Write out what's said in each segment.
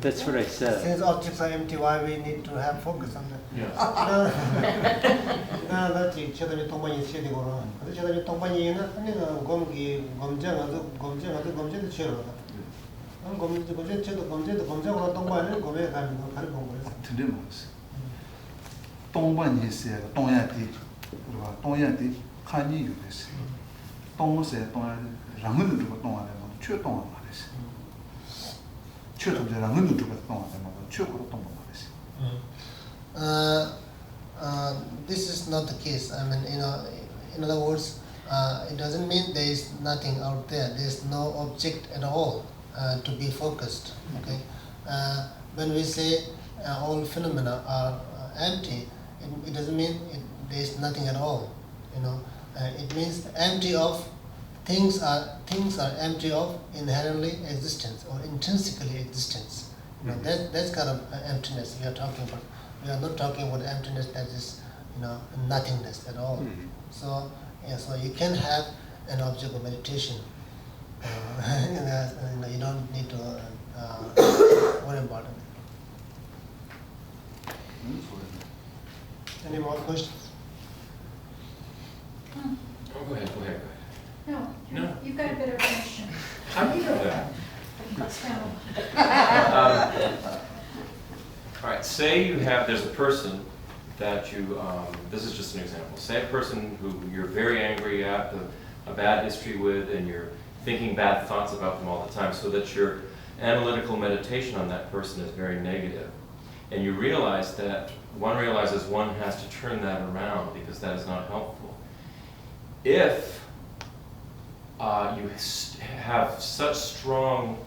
That's what I said. Since objects are empty, why we need to have focus on them? Yes. That's it. Chedani Tombani said, Chedani Tombani, Gomgi, Gomja, the chair. Gomja, Tombani, Gome, and Tombani said, Tonyati, Tonyati, Kani, you this. Tom said, Ramun to Tonga, Chuton. This is not the case. I mean, in other words, it doesn't mean there is nothing out there. There is no object at all to be focused. Okay, when we say all phenomena are empty, it doesn't mean there is nothing at all. It means empty of. Things are empty of inherently existence or intrinsically existence. That's kind of emptiness we are talking about. We are not talking about emptiness that is, nothingness at all. So you can have an object of meditation. You don't need to worry about it. Any more questions? Oh, go ahead. No, you've got a better question. How do you know that? All right, say there's a person that you, this is just an example. Say a person who you're very angry at, a bad history with, and you're thinking bad thoughts about them all the time, so that your analytical meditation on that person is very negative. And you realize that, one realizes one has to turn that around because that is not helpful. If you have such strong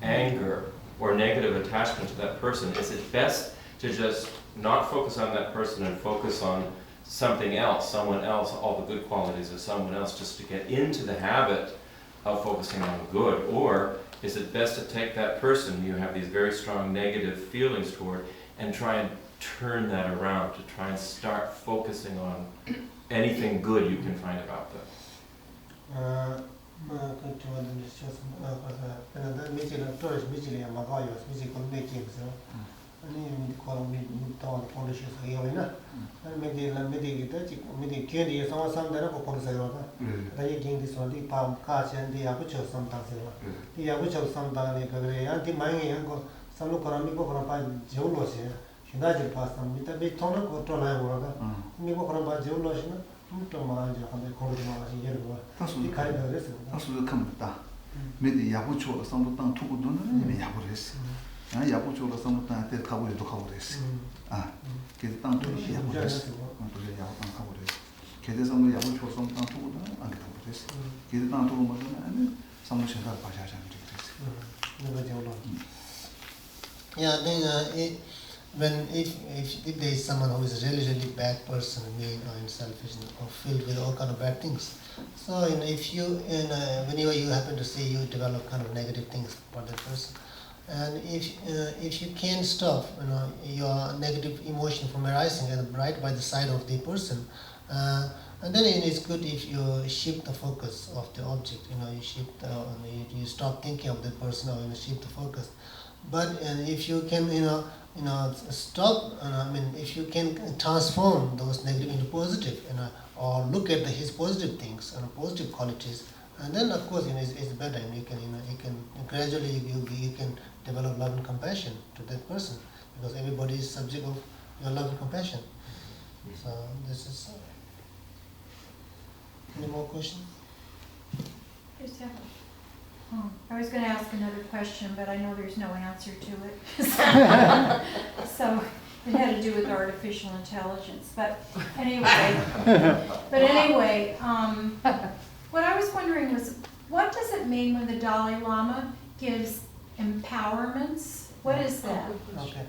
anger or negative attachment to that person, is it best to just not focus on that person and focus on something else, someone else, all the good qualities of someone else, just to get into the habit of focusing on good? Or is it best to take that person you have these very strong negative feelings toward and try and turn that around, to try and start focusing on anything good you can find about them? Medi Yabucho, some of two don't Yaburis. And Yabucho, some of them cover the covers. Get down to Yaburis, to the Yaburis. Get some Yabucho, some down to Angaburis. Get down to Roman and some should have Pasha. Yeah, then if there is someone who is a really bad person, mean or selfish or filled with all kind of bad things, so if you whenever you happen to see, you develop kind of negative things for that person, and if you can't stop your negative emotion from arising right by the side of the person, and then it's good if you shift the focus of the object. You shift you stop thinking of the person, or shift the focus. But if you can stop, if you can transform those negative into positive, or look at his positive things and positive qualities, and then of course it's better, and you can gradually you can develop love and compassion to that person, because everybody is subject of your love and compassion. So this is. Any more questions? I was going to ask another question, but I know there's no answer to it. So it had to do with artificial intelligence. But anyway, what I was wondering was, what does it mean when the Dalai Lama gives empowerments? What is that? Okay.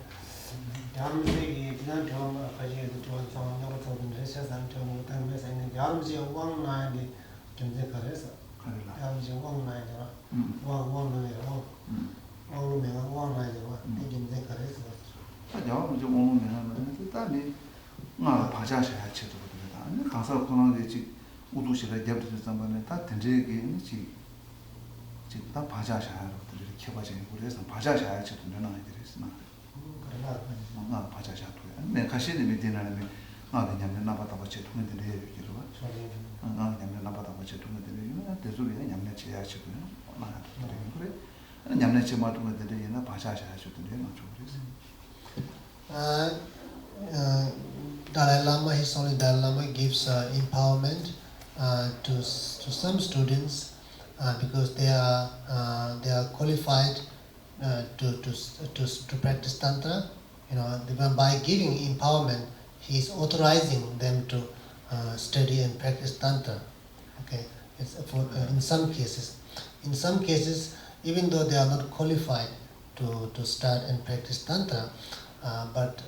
지금 다 바자샤로들이 켜봐지는 그래서 바자샤야 저도 내가 이랬으나 나 바자샤도 내 가시는 미디나는 나 그냥 나바다 버체 통해들 해요 이러고 나 그냥 나바다 버체 통해들 해요 대소리야 냠내 제야 지고 나 그래 냠내 제마 통해들 해요 바자샤야 저도 내가 좀 그랬어 Dalai Lama, His Holy Dalai Lama gives empowerment to some students because they are qualified to practice tantra. By giving empowerment, he is authorizing them to study and practice tantra. Okay, in some cases, even though they are not qualified to start and practice tantra, but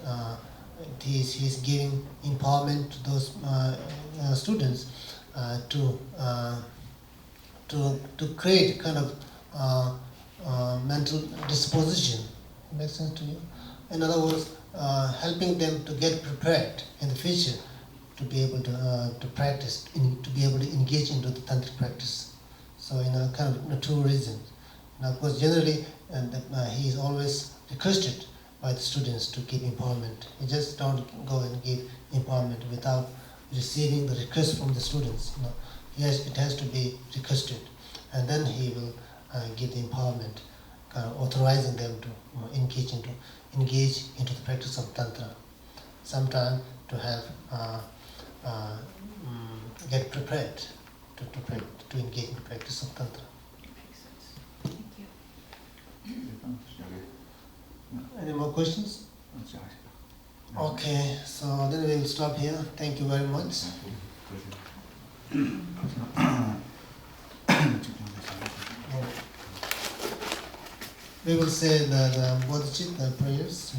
he is giving empowerment to those students to create kind of mental disposition. Makes sense to you? In other words, helping them to get prepared in the future to be able to practice, to be able to engage into the tantric practice. So, kind of two reasons. Now, of course, generally, he is always requested by the students to give empowerment. You just don't go and give empowerment without receiving the request from the students. Yes, it has to be requested, and then he will give the empowerment, kind of authorizing them to engage into the practice of tantra. Sometime to have get prepared to engage in the practice of tantra. Thank you. Any more questions? Okay, so then we will stop here. Thank you very much. We will say the bodhicitta prayers.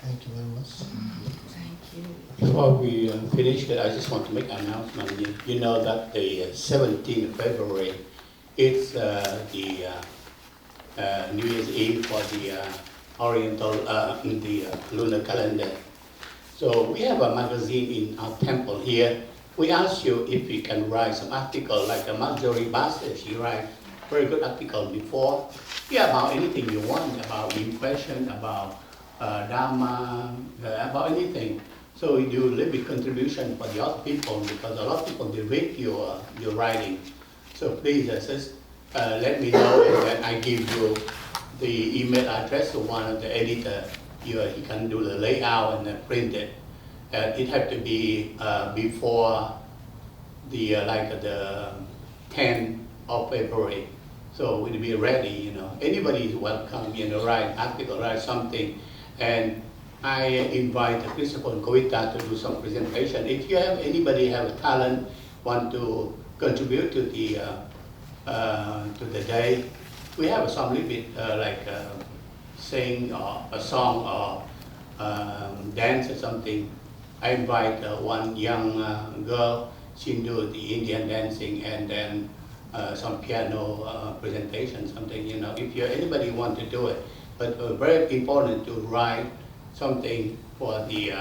Thank you very much. Thank you. Before we finish, I just want to make an announcement. You know that the 17th of February is the New Year's Eve for the Oriental, the lunar calendar. So we have a magazine in our temple here. We ask you if you can write some article, like a Marjorie Bassett, she write very good article before. Yeah, about anything you want, about impression, about Dharma, about anything. So you leave a contribution for the other people, because a lot of people, they read your writing. So please just let me know, and then I give you the email address of one of the editor. He can do the layout and then print it. It has to be before the the 10th of February. So we'll be ready. Anybody is welcome. Write article, write something, and I invite Christopher and Kavita to do some presentation. If you have anybody have a talent, want to contribute to the day, we have some little bit sing or a song or dance or something. I invite one young girl. She do the Indian dancing, and then some piano presentation, something. If anybody want to do it, but very important to write something for the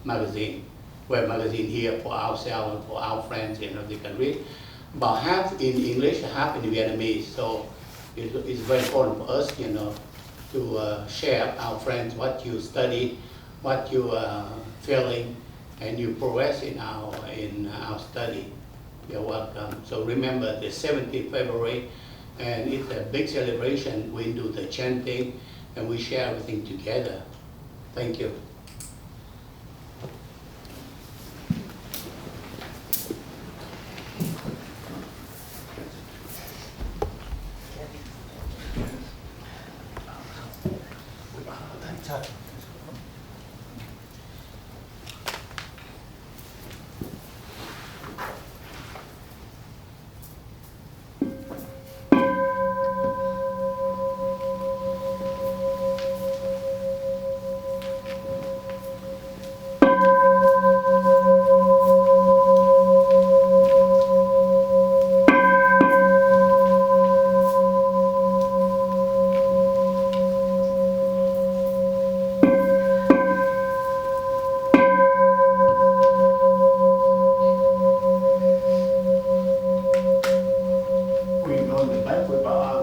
magazine, web magazine here for ourselves and for our friends. They can read. About half in English, half in Vietnamese. So it's very important for us, to share our friends what you study, what you feeling, and you progress in our study. You're welcome. So remember, the 17th February And it's a big celebration. We do the chanting and we share everything together. Thank you. 자,